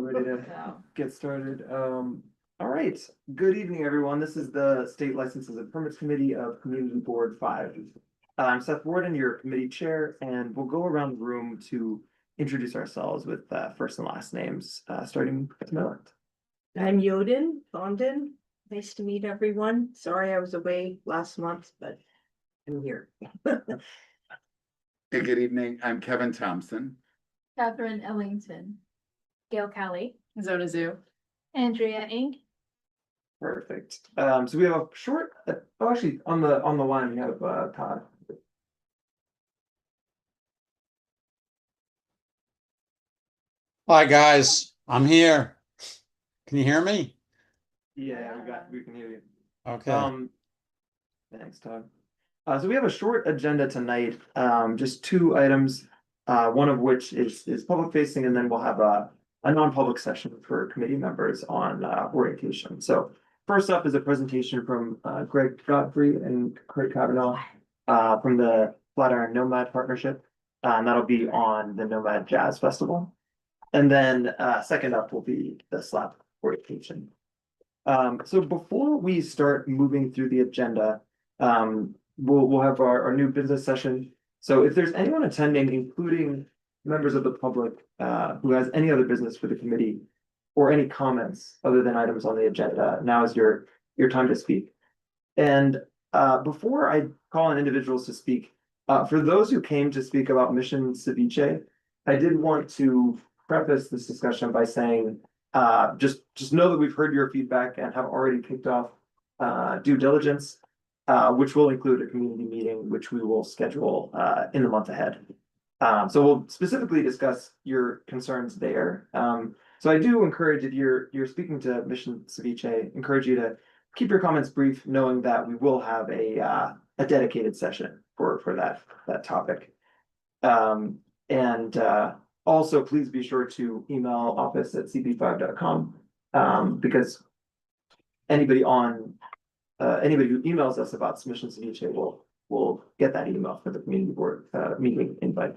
ready to get started. All right. Good evening, everyone. This is the State Licenses and Permits Committee of Community Board 5. I'm Seth Warden, your committee chair, and we'll go around the room to introduce ourselves with first and last names, starting with my left. I'm Yoden Thondon. Nice to meet everyone. Sorry I was away last month, but I'm here. Hey, good evening. I'm Kevin Thompson. Catherine Ellington. Gail Kelly. Zona Zoo. Andrea Ing. Perfect. So we have a short, actually on the line, we have Todd. Hi, guys. I'm here. Can you hear me? Yeah, we can hear you. Okay. Thanks, Todd. So we have a short agenda tonight, just two items, one of which is public facing, and then we'll have a non-public session for committee members on orientation. So first up is a presentation from Greg Godfrey and Kurt Kavanaugh from the Flatiron Nomad Partnership. And that'll be on the Nomad Jazz Festival. And then second up will be the SLAP orientation. So before we start moving through the agenda, we'll have our new business session. So if there's anyone attending, including members of the public, who has any other business for the committee or any comments other than items on the agenda, now is your time to speak. And before I call on individuals to speak, for those who came to speak about Mission Ceviche, I did want to preface this discussion by saying, just know that we've heard your feedback and have already kicked off due diligence, which will include a community meeting, which we will schedule in the month ahead. So we'll specifically discuss your concerns there. So I do encourage, if you're speaking to Mission Ceviche, encourage you to keep your comments brief, knowing that we will have a dedicated session for that topic. Also, please be sure to email office@cb5.com, because anybody who emails us about Mission Ceviche will get that email for the community board meeting invite.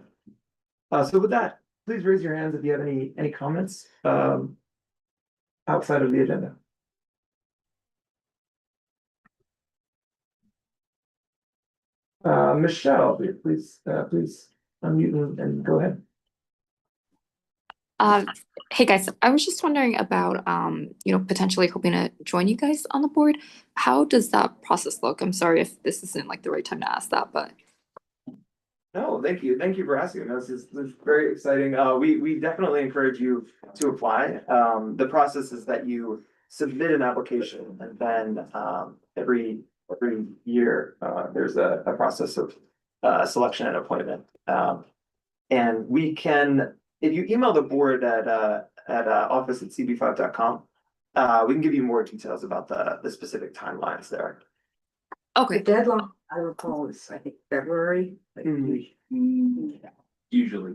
So with that, please raise your hands if you have any comments outside of the agenda. Michelle, please unmute and go ahead. Hey guys, I was just wondering about potentially hoping to join you guys on the board. How does that process look? I'm sorry if this isn't like the right time to ask that, but No, thank you for asking. This is very exciting. We definitely encourage you to apply. The process is that you submit an application, and then every year there's a process of selection and appointment. And we can, if you email the board at office@cb5.com, we can give you more details about the specific timelines there. The deadline, I recall, is I think February. Usually.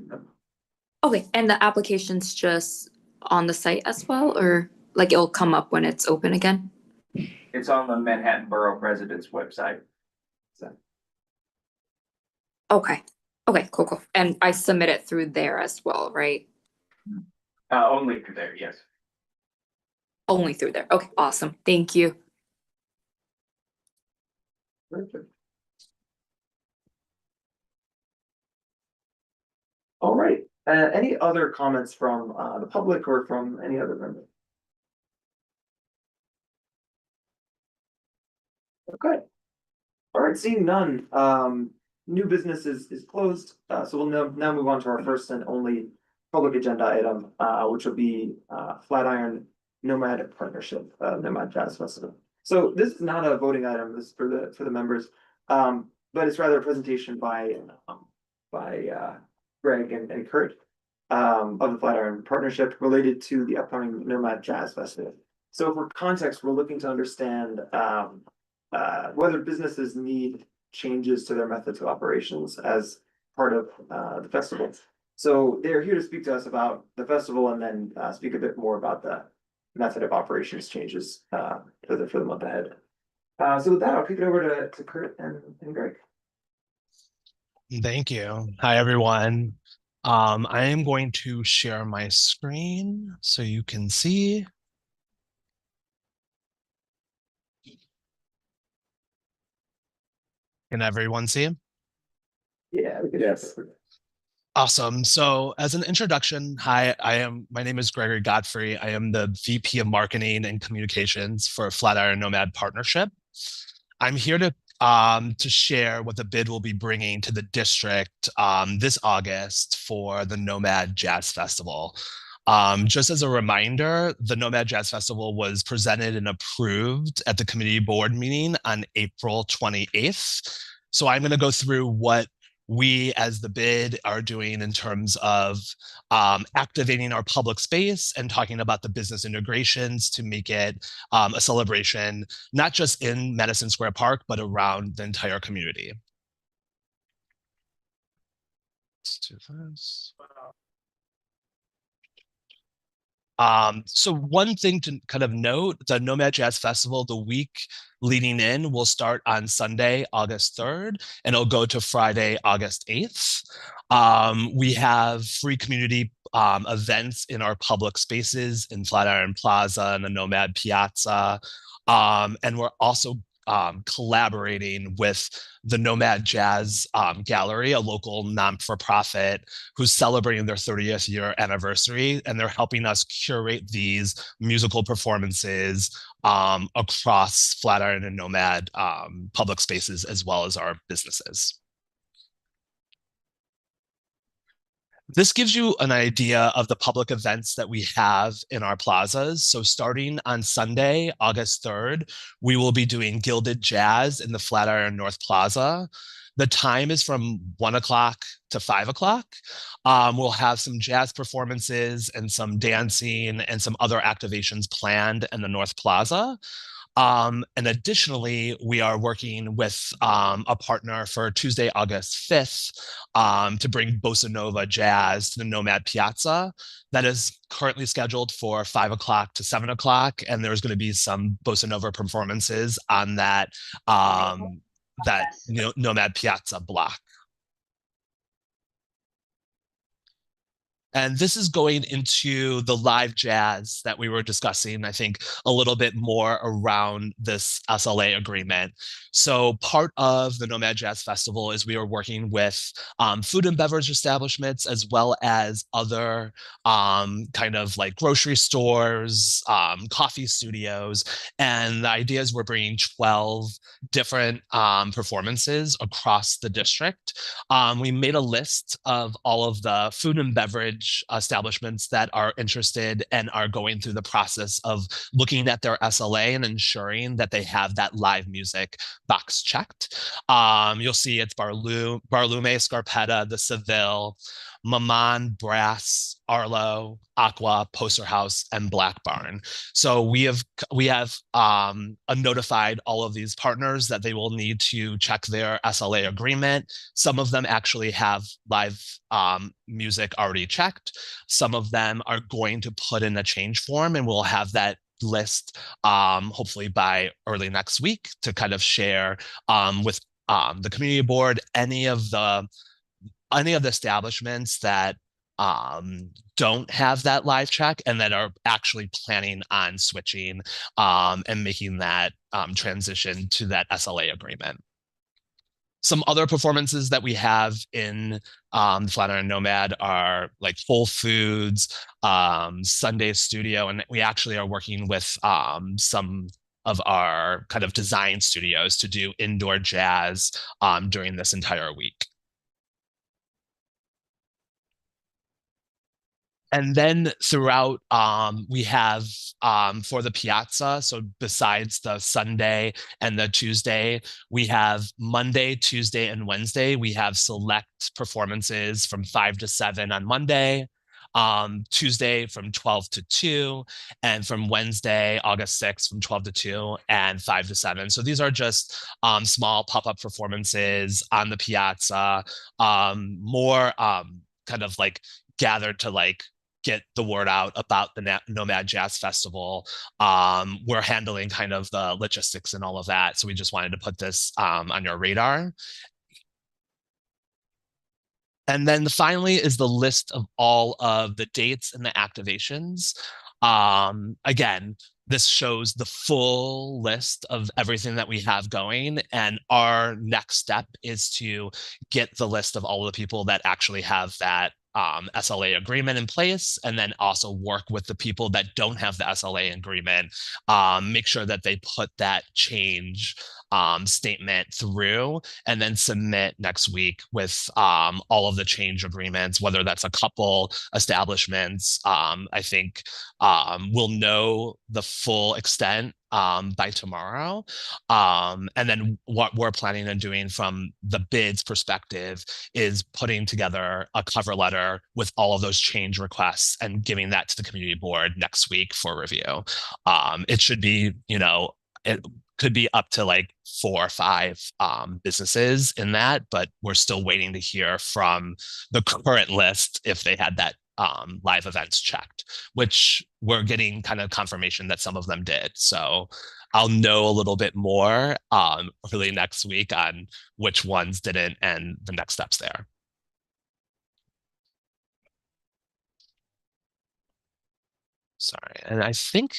okay. And the application's just on the site as well, or like it'll come up when it's open again? It's on the Manhattan Borough President's website. Okay, cool. And I submit it through there as well, right? Only through there, yes. Only through there. Okay, awesome. Thank you. Perfect. All right, any other comments from the public or from any other member? Okay. All right, seeing none, new business is closed, so we'll now move on to our first and only public agenda item, which will be Flatiron Nomad Partnership, Nomad Jazz Festival. So this is not a voting item, this is for the members, but it's rather a presentation by Greg and Kurt of the Flatiron Partnership related to the upcoming Nomad Jazz Festival. So for context, we're looking to understand whether businesses need changes to their methods of operations as part of the festival. So they're here to speak to us about the festival and then speak a bit more about the method of operations changes for the month ahead. So with that, I'll kick it over to Kurt and Greg. Thank you. Hi, everyone. I am going to share my screen so you can see. Can everyone see? Yeah. Yes. Awesome. So as an introduction, hi, my name is Gregory Godfrey. I am the VP of Marketing and Communications for Flatiron Nomad Partnership. I'm here to share what the bid will be bringing to the district this August for the Nomad Jazz Festival. Just as a reminder, the Nomad Jazz Festival was presented and approved at the committee board meeting on April 28th. So I'm going to go through what we as the bid are doing in terms of activating our public space and talking about the business integrations to make it a celebration, not just in Madison Square Park, but around the entire community. Let's do this. So one thing to kind of note, the Nomad Jazz Festival, the week leading in will start on Sunday, August 3rd, and it'll go to Friday, August 8th. We have free community events in our public spaces in Flatiron Plaza and the Nomad Piazza. And we're also collaborating with the Nomad Jazz Gallery, a local non-for-profit who's celebrating their 30th year anniversary, and they're helping us curate these musical performances across Flatiron and Nomad public spaces as well as our businesses. This gives you an idea of the public events that we have in our plazas. So starting on Sunday, August 3rd, we will be doing Gilded Jazz in the Flatiron North Plaza. The time is from 1 o'clock to 5 o'clock. We'll have some jazz performances and some dancing and some other activations planned in the North Plaza. And additionally, we are working with a partner for Tuesday, August 5th to bring Bossa Nova Jazz to the Nomad Piazza. That is currently scheduled for 5 o'clock to 7 o'clock. And there's going to be some Bossa Nova performances on that, Nomad Piazza block. And this is going into the live jazz that we were discussing, I think, a little bit more around this SLA agreement. So part of the Nomad Jazz Festival is we are working with food and beverage establishments as well as other kind of like grocery stores, coffee studios. And the idea is we're bringing 12 different performances across the district. We made a list of all of the food and beverage establishments that are interested and are going through the process of looking at their SLA and ensuring that they have that live music box checked. You'll see it's Barlume, Scarpetta, the Seville, Maman, Brass, Arlo, Aqua, Poster House, and Black Barn. So we have notified all of these partners that they will need to check their SLA agreement. Some of them actually have live music already checked. Some of them are going to put in a change form, and we'll have that list hopefully by early next week to kind of share with the community board any of the establishments that don't have that live check and that are actually planning on switching and making that transition to that SLA agreement. Some other performances that we have in Flatiron Nomad are like Whole Foods, Sunday Studio, and we actually are working with some of our kind of design studios to do indoor jazz during this entire week. And then throughout, we have for the Piazza, so besides the Sunday and the Tuesday, we have Monday, Tuesday, and Wednesday. We have select performances from 5 to 7 on Monday, Tuesday from 12 to 2, and from Wednesday, August 6th, from 12 to 2 and 5 to 7. So these are just small pop-up performances on the Piazza, more kind of like gathered to like get the word out about the Nomad Jazz Festival. We're handling kind of the logistics and all of that. So we just wanted to put this on your radar. And then finally is the list of all of the dates and the activations. Again, this shows the full list of everything that we have going. And our next step is to get the list of all of the people that actually have that SLA agreement in place, and then also work with the people that don't have the SLA agreement, make sure that they put that change statement through, and then submit next week with all of the change agreements, whether that's a couple establishments. I think we'll know the full extent by tomorrow. And then what we're planning on doing from the bids perspective is putting together a cover letter with all of those change requests and giving that to the community board next week for review. It should be, it could be up to like 4 or 5 businesses in that, but we're still waiting to hear from the current list if they had that live events checked, which we're getting kind of confirmation that some of them did. So I'll know a little bit more early next week on which ones didn't and the next steps there. Sorry, and I think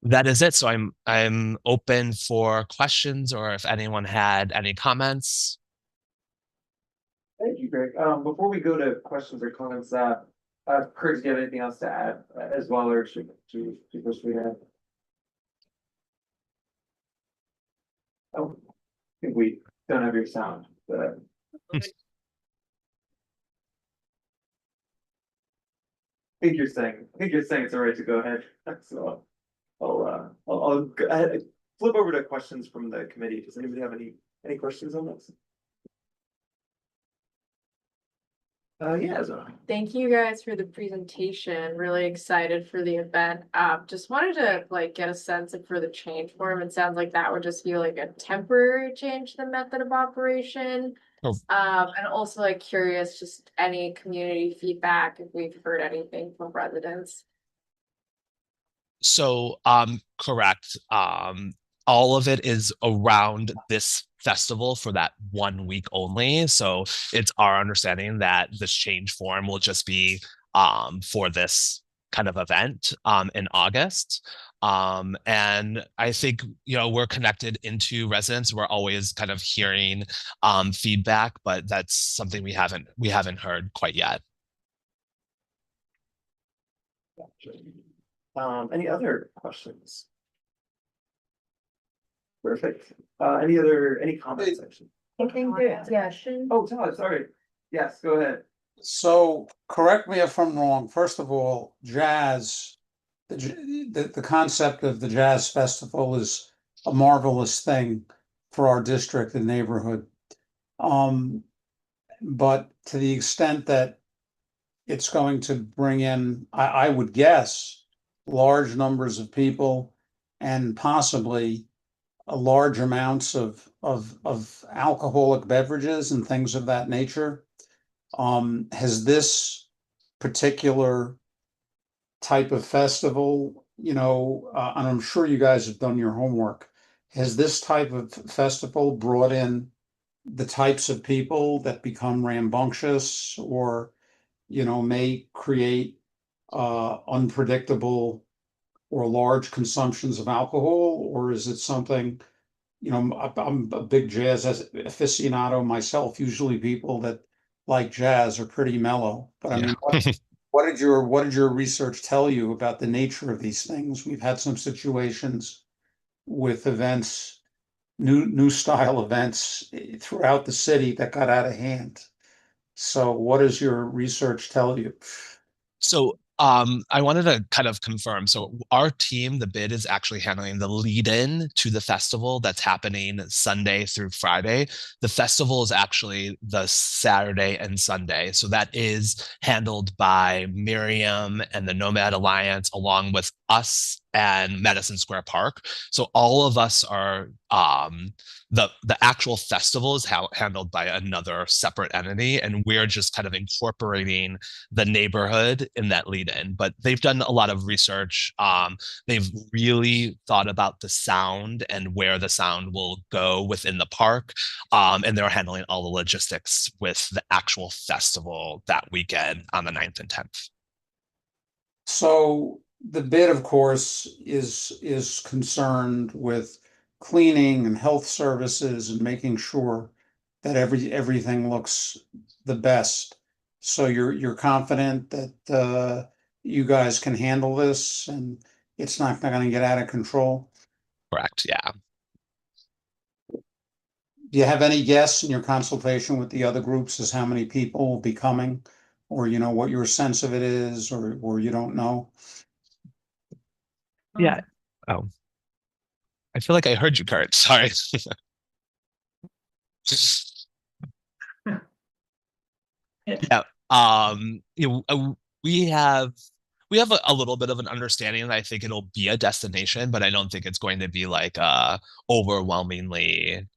that is it. So I'm open for questions, or if anyone had any comments. Thank you, Greg. Before we go to questions or comments, Kurt, do you have anything else to add as well, or should we proceed ahead? Oh, I think we don't have your sound, but. I think you're saying it's all right to go ahead. So I'll go ahead, flip over to questions from the committee. Does anybody have any questions on this? Yeah, Thank you guys for the presentation. Really excited for the event. Just wanted to get a sense of for the change form. It sounds like that would just be like a temporary change to the method of operation. Oh. And also curious, just any community feedback if we've heard anything from residents. So correct. All of it is around this festival for that 1 week only. So it's our understanding that this change form will just be for this kind of event in August. And I think, we're connected into residents. We're always kind of hearing feedback, but that's something we haven't heard quite yet. Any other questions? Perfect. Any comments section? Yeah. Oh, Todd, sorry. Yes, go ahead. So correct me if I'm wrong. First of all, jazz, the concept of the jazz festival is a marvelous thing for our district and neighborhood. But to the extent that it's going to bring in, I would guess, large numbers of people and possibly large amounts of alcoholic beverages and things of that nature. Has this particular type of festival, and I'm sure you guys have done your homework, has this type of festival brought in the types of people that become rambunctious or, may create unpredictable or large consumptions of alcohol? Or is it something, I'm a big jazz aficionado myself. Usually people that like jazz are pretty mellow, but I mean, what did your research tell you about the nature of these things? We've had some situations with events, new style events throughout the city that got out of hand. So what does your research tell you? So I wanted to kind of confirm. So our team, the bid, is actually handling the lead-in to the festival that's happening Sunday through Friday. The festival is actually the Saturday and Sunday. So that is handled by Miriam and the Nomad Alliance, along with us and Madison Square Park. So all of us are the actual festival is handled by another separate entity, and we're just kind of incorporating the neighborhood in that lead in. But they've done a lot of research. They've really thought about the sound and where the sound will go within the park. And they're handling all the logistics with the actual festival that weekend on the 9th and 10th. So the bid, of course, is concerned with cleaning and health services and making sure that everything looks the best. So you're confident that you guys can handle this and it's not going to get out of control? Correct, yeah. Do you have any guess in your consultation with the other groups as how many people will be coming? Or what your sense of it is, or you don't know? Yeah. Oh, I feel like I heard you, Kurt. Sorry. Yeah. We have a little bit of an understanding that I think it'll be a destination, but I don't think it's going to be like overwhelmingly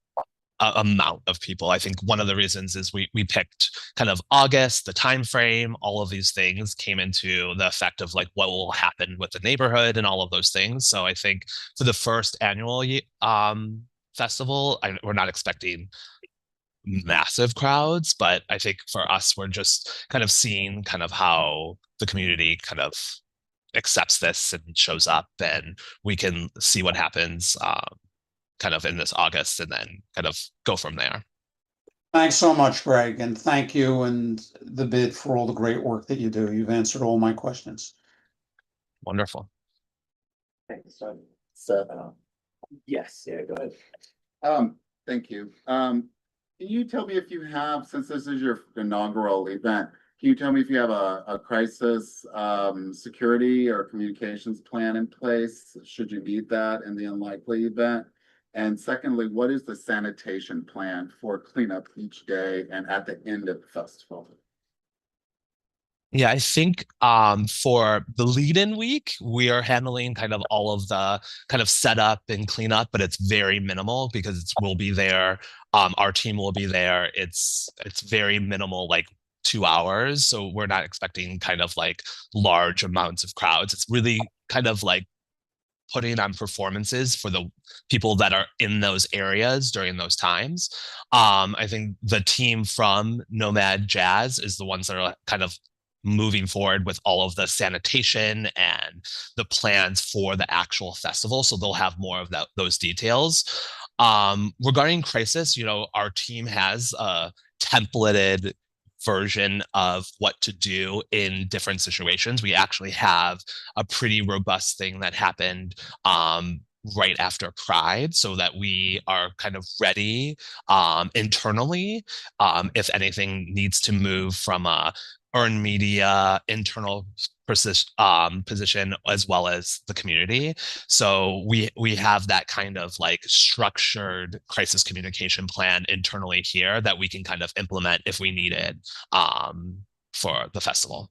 amount of people. I think one of the reasons is we picked kind of August, the time frame, all of these things came into the effect of like what will happen with the neighborhood and all of those things. So I think for the first annual festival, we're not expecting massive crowds, but I think for us, we're just kind of seeing kind of how the community kind of accepts this and shows up, and we can see what happens kind of in this August and then kind of go from there. Thanks so much, Greg, and thank you and the bid for all the great work that you do. You've answered all my questions. Wonderful. Thanks, Doug. So, yes, yeah, go ahead. Thank you. Can you tell me if you have, since this is your inaugural event, can you tell me if you have a crisis security or communications plan in place? Should you need that in the unlikely event? And secondly, what is the sanitation plan for cleanup each day and at the end of the festival? Yeah, I think for the lead-in week, we are handling kind of all of the kind of setup and cleanup, but it's very minimal because we'll be there. Our team will be there. It's very minimal, like 2 hours. So we're not expecting kind of like large amounts of crowds. It's really kind of like putting on performances for the people that are in those areas during those times. I think the team from Nomad Jazz is the ones that are kind of moving forward with all of the sanitation and the plans for the actual festival. So they'll have more of those details. Regarding crisis, our team has a templated version of what to do in different situations. We actually have a pretty robust thing that happened right after Pride, so that we are kind of ready internally if anything needs to move from a earned media internal position as well as the community. So we have that kind of like structured crisis communication plan internally here that we can kind of implement if we need it for the festival.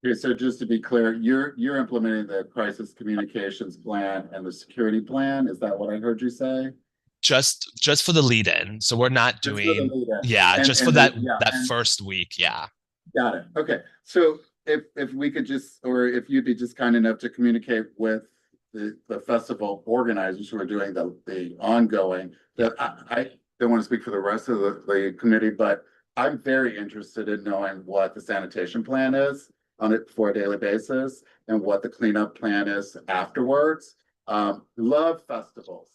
Okay, so just to be clear, you're implementing the crisis communications plan and the security plan. Is that what I heard you say? Just for the lead in. So we're not Just for the doing, lead-in. yeah, And- just and for the- that yeah, and- first week. Yeah. Got it. Okay. So if we could just, or if you'd be just kind enough to communicate with the festival organizers who are doing the ongoing, that I don't want to speak for the rest of the committee, but I'm very interested in knowing what the sanitation plan is on it for a daily basis and what the cleanup plan is afterwards. Love festivals.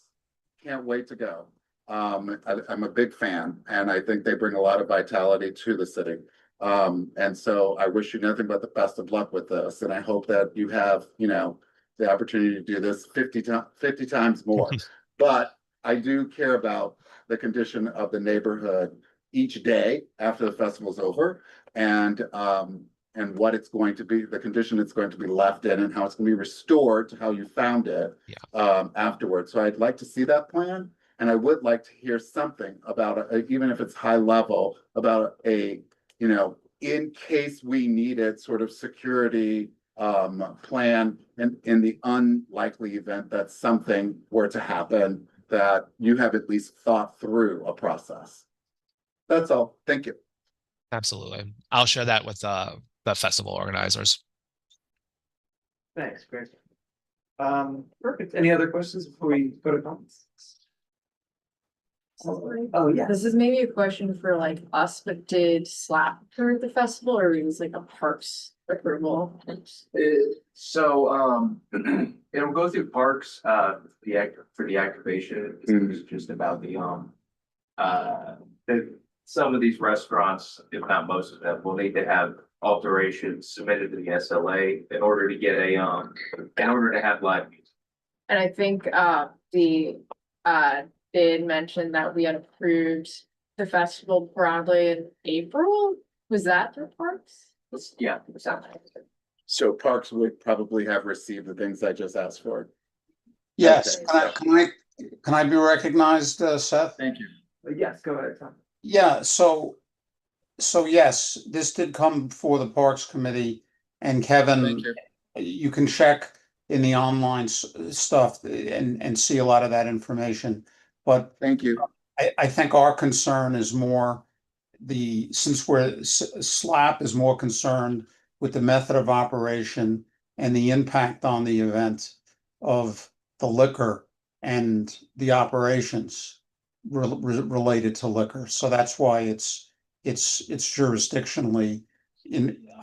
Can't wait to go. I'm a big fan, and I think they bring a lot of vitality to the city. And so I wish you nothing but the best of luck with this. And I hope that you have, the opportunity to do this 50 times more. But I do care about the condition of the neighborhood each day after the festival's over, and what it's going to be, the condition it's going to be left in, and how it's going to be restored to how you found it afterwards. So I'd like to see that plan. And I would like to hear something about it, even if it's high level, about in case we needed sort of security plan in the unlikely event that something were to happen, that you have at least thought through a process. That's all. Thank you. Absolutely. I'll share that with the festival organizers. Thanks, great. Perfect. Any other questions before we go to comments? Oh, yes. This is maybe a question for like us, but did SLAP approve the festival or it was like a parks approval? So, it'll go through parks, for the activation, it's just about some of these restaurants, if not most of them, will need to have alterations submitted to the SLA in order to get in order to have live music. And I think the did mention that we had approved the festival broadly in April. Was that through parks? Yeah, exactly. So Parks would probably have received the things I just asked for. Yes, Okay, can I be recognized, Seth? Thank you. Yes, go ahead, Tom. Yeah, so yes, this did come before the Parks Committee, and Kevin, Thank you. you can check in the online stuff and see a lot of that information. But Thank you. I think our concern is more since SLAP is more concerned with the method of operation and the impact on the event of the liquor and the operations related to liquor. So that's why it's jurisdictionally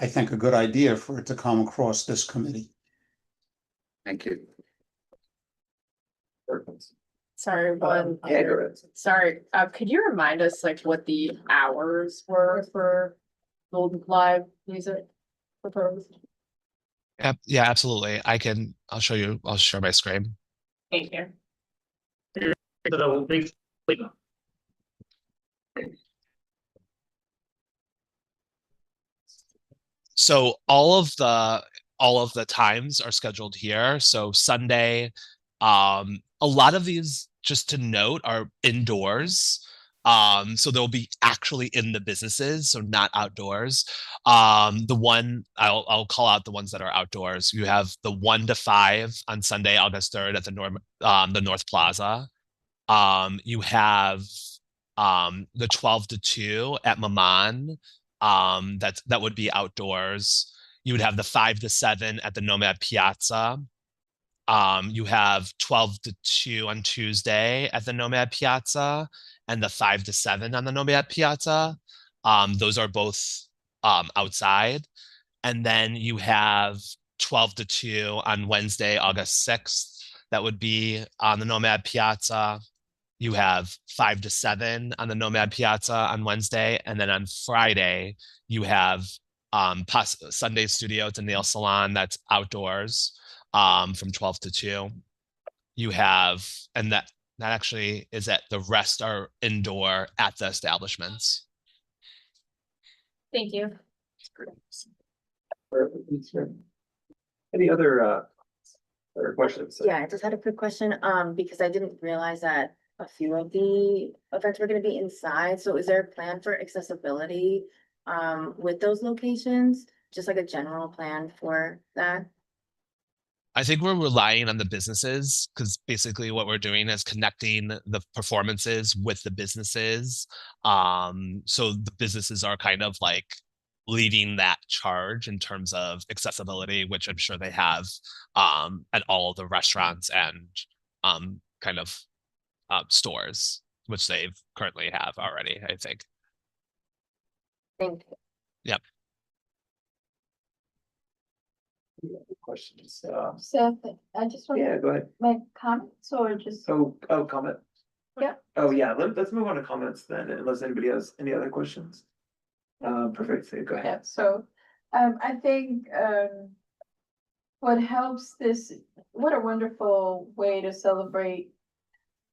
I think a good idea for it to come across this committee. Thank you. Perfect. Sorry, one. Yeah, go ahead. Sorry, could you remind us like what the hours were for the live music proposed? Yeah, absolutely. I'll show you, I'll share my screen. Thank you. So all of the times are scheduled here. So Sunday, a lot of these, just to note, are indoors. So they'll be actually in the businesses, so not outdoors. I'll call out the ones that are outdoors. You have the 1 to 5 on Sunday, August 3rd at the North Plaza. You have the 12 to 2 at Maman. That would be outdoors. You would have the 5 to 7 at the Nomad Piazza. You have 12 to 2 on Tuesday at the Nomad Piazza and the 5 to 7 on the Nomad Piazza. Those are both outside. And then you have 12 to 2 on Wednesday, August 6th. That would be on the Nomad Piazza. You have 5 to 7 on the Nomad Piazza on Wednesday. And then on Friday, you have Sunday Studio to Nail Salon, that's outdoors from 12 to 2. You have, and that actually is at the rest are indoor at the establishments. Thank you. Perfect. Any other questions? Yeah, I just had a quick question, because I didn't realize that a few of the events were gonna be inside, so is there a plan for accessibility with those locations? Just like a general plan for that? I think we're relying on the businesses because basically what we're doing is connecting the performances with the businesses. So the businesses are kind of like leading that charge in terms of accessibility, which I'm sure they have at all the restaurants and kind of stores, which they currently have already, I think. Thank you. Yep. Questions? Seth, I just want Yeah, to go ahead. make comments or just. Oh, comment. Yeah. Oh, yeah, let's move on to comments then, unless anybody has any other questions. Perfect, so go Yeah, ahead. so, I think, what helps what a wonderful way to celebrate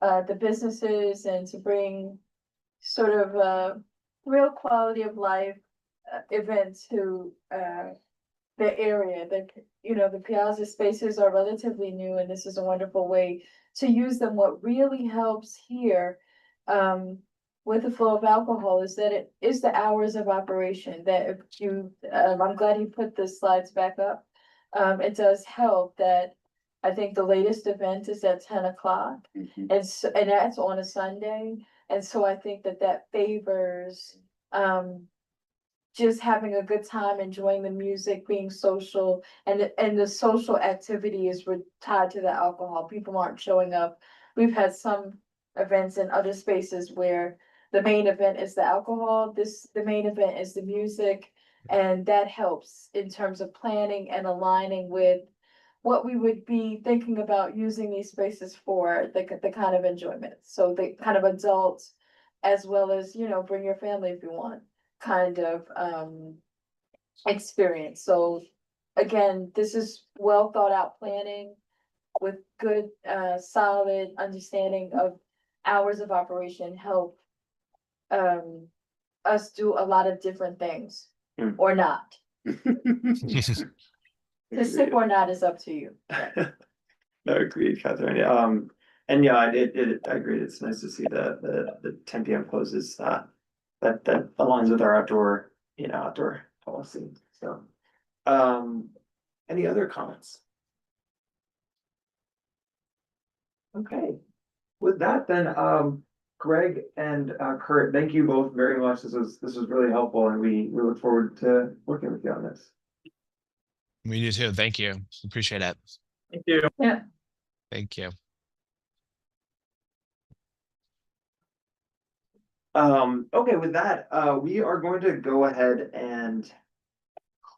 the businesses and to bring sort of a real quality of life event to the area. That, the Piazza spaces are relatively new, and this is a wonderful way to use them. What really helps here with the flow of alcohol is that it is the hours of operation that if you, I'm glad you put the slides back up. it does help that I think the latest event is at 10 o'clock. Mhm. And that's on a Sunday, and so I think that that favors, just having a good time, enjoying the music, being social, and the social activity is tied to the alcohol. People aren't showing up. We've had some events in other spaces where the main event is the alcohol, the main event is the music. And that helps in terms of planning and aligning with what we would be thinking about using these spaces for, the kind of enjoyment. So the kind of adults, as well as, bring your family if you want, kind of experience. So again, this is well thought out planning with good solid understanding of hours of operation, help us do a lot of different things, or not. The sick or not is up to you. No, agreed, Catherine. And yeah, I agreed. It's nice to see the 10 p.m. closes, that aligns with our outdoor policy. So, any other comments? Okay, with that then, Greg and Kurt, thank you both very much. This was really helpful, and we look forward to working with you on this. We do too. Thank you. Appreciate it. Thank you. Yeah. Thank you. Okay, with that, we are going to go ahead and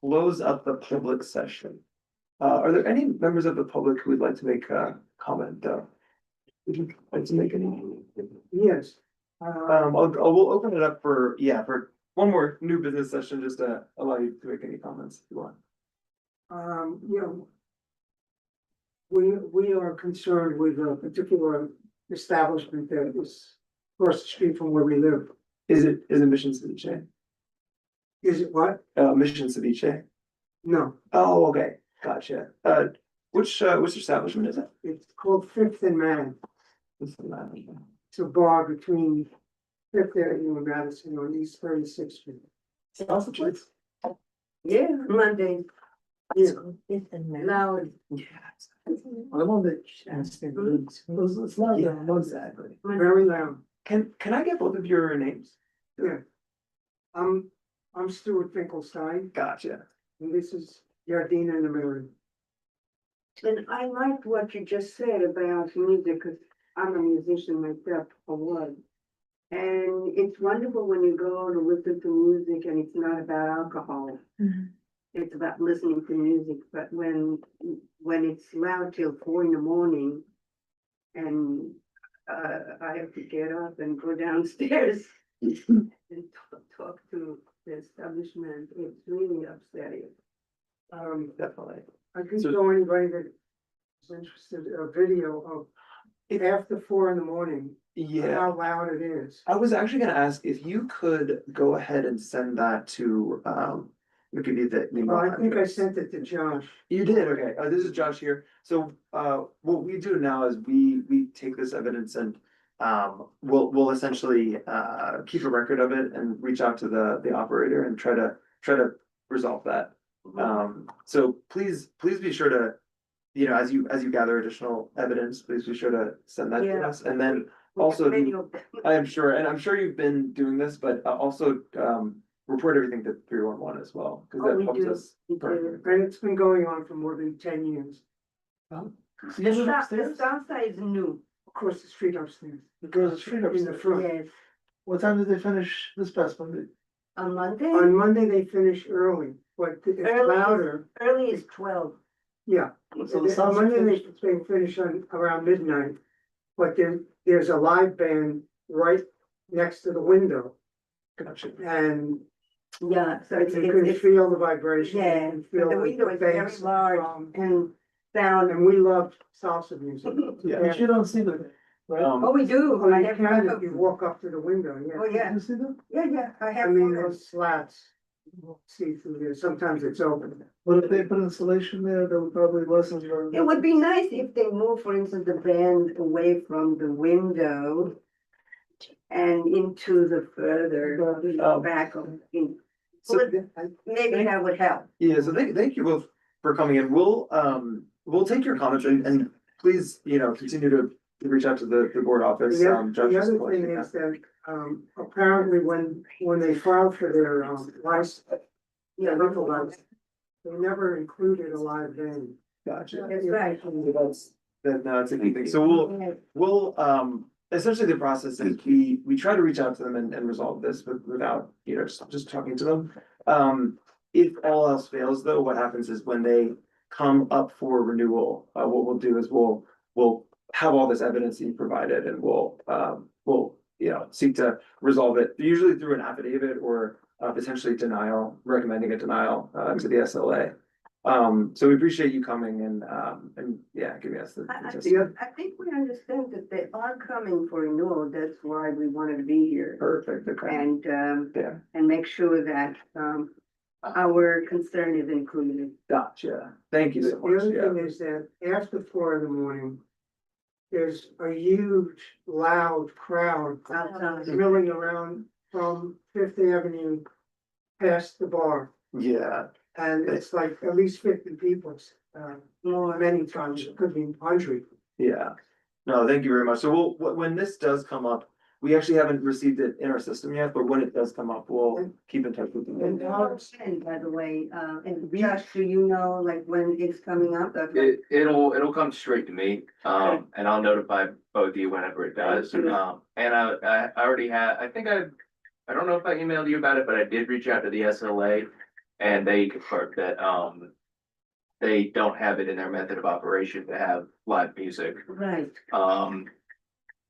close up the public session. Are there any members of the public who would like to make a comment, though? Would you like to make any? Yes. We'll open it up for one more new business session, just to allow you to make any comments if you want. We are concerned with a particular establishment that is across the street from where we live. Is it Mission Ceviche? Is it what? Mission Ceviche? No, Oh, okay, gotcha. Which establishment is it? it's called Fifth and Man. What's the name? It's a bar between Fifth Avenue and Madison on East 36th Street. Sausages? Yeah, Monday. Yeah. Now, I'm on the. It's loud, yeah, exactly. very loud. Can I get both of your names? Yeah. I'm Stuart Finkelstein, Gotcha. and this is Yardina Namiri. And I liked what you just said about music, because I'm a musician myself, or was. And it's wonderful when you go to listen to music and it's not about alcohol. It's about listening to music, but when it's loud till 4 a.m. and I have to get up and go downstairs and talk to the establishment, it's really upsetting. Definitely. I could So- show anybody that is interested a video of after 4 a.m. Yeah, how loud it is. I was actually gonna ask if you could go ahead and send that to, we'll give you the email. Well, I think I address. sent it to Josh. You did, okay, this is Josh here, so, what we do now is we take this evidence and, we'll essentially, keep a record of it and reach out to the operator and try to resolve that. So please be sure to, as you gather additional evidence, please be sure to send that to Yeah. us, and then also, I am sure, and I'm sure you've been doing this, but also, report everything to 311 as well, because Oh, that we helps do. us. And it's been going on for more than 10 years. The south side is new. Across the street upstairs. Across the street In the upstairs. front. Yes. What time did they finish this past Monday? On Monday? On Monday, they finish early, but it's louder. Early is 12. Yeah. So the sounds Monday, finished- they finish around midnight, but there's a live band right next to the window. Gotcha. And Yeah, so you can feel the vibration. yeah, you can feel the window is very bass large from- and sound. And we love salsa music. Yeah, but you don't see them, right? Oh, we do. Oh, I you have can if photos. you walk up to the window, yeah. Oh, yeah. You see them? Yeah, I I have mean, photos. those slats, you won't see through there, sometimes it's open. But if they put insulation there, that would probably lessen your. It would be nice if they move, for instance, the band away from the window and into the further Oh. back of, So, maybe that would help. yeah, so thank you both for coming in. We'll take your comments and please, continue to reach out to the board office. The other Judge is thing is that, apparently when they filed for their, license, liquor license, they never included a live band. Gotcha. That's right. That's a good thing. So we'll essentially the process is we try to reach out to them and resolve this without, just talking to them. If all else fails though, what happens is when they come up for renewal, what we'll do is we'll have all this evidence that you provided and we'll seek to resolve it, usually through an affidavit or potentially recommending a denial to the SLA. So we appreciate you coming and giving us the. I think we understand that they are coming for renewal, that's why we wanted to be here. Perfect, okay. And, Yeah, and make sure that, our concern is included. gotcha. Thank you so The much. other Yeah. thing is that after 4 a.m, there's a huge, loud crowd Outside. milling around from Fifth Avenue past the bar. Yeah, And it's like at least 50 people, many times, it could be 100. yeah. No, thank you very much. So when this does come up, we actually haven't received it in our system yet, but when it does come up, we'll keep in touch with And you. how, and by the way, and Josh, do you know like when it's coming up? It'll come straight to me, and I'll notify both of you whenever it does. Thank you. And I already had, I don't know if I emailed you about it, but I did reach out to the SLA and they confirmed that, they don't have it in their method of operation to have live music. Right.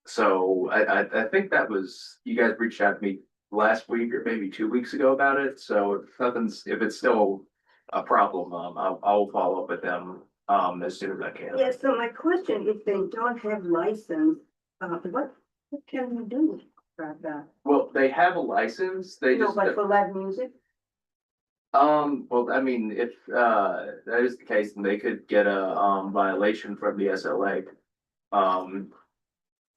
So I think that was, you guys reached out to me last week or maybe 2 weeks ago about it, so if it's still a problem, I'll follow up with them, as soon as I can. Yeah, so my question, if they don't have license, what can we do about that? Well, they have a license, they No, just, but for live music? well, I mean, if, that is the case, then they could get a, violation from the SLA.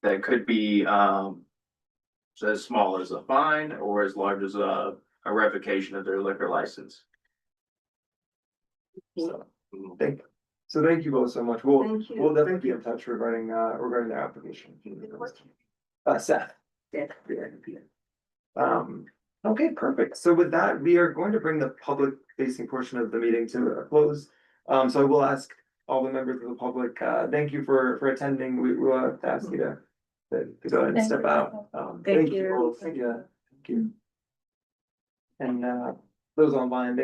That could be, as small as a fine or as large as a revocation of their liquor license. So, Thank you both so much. Thank you. We'll definitely be in touch regarding their application. Seth. Yeah. Okay, perfect. So with that, we are going to bring the public facing portion of the meeting to a close. So I will ask all the members of the public, thank you for attending. We will have to ask you to go ahead and step out. Thank you both. Yeah, thank you. And those online, thank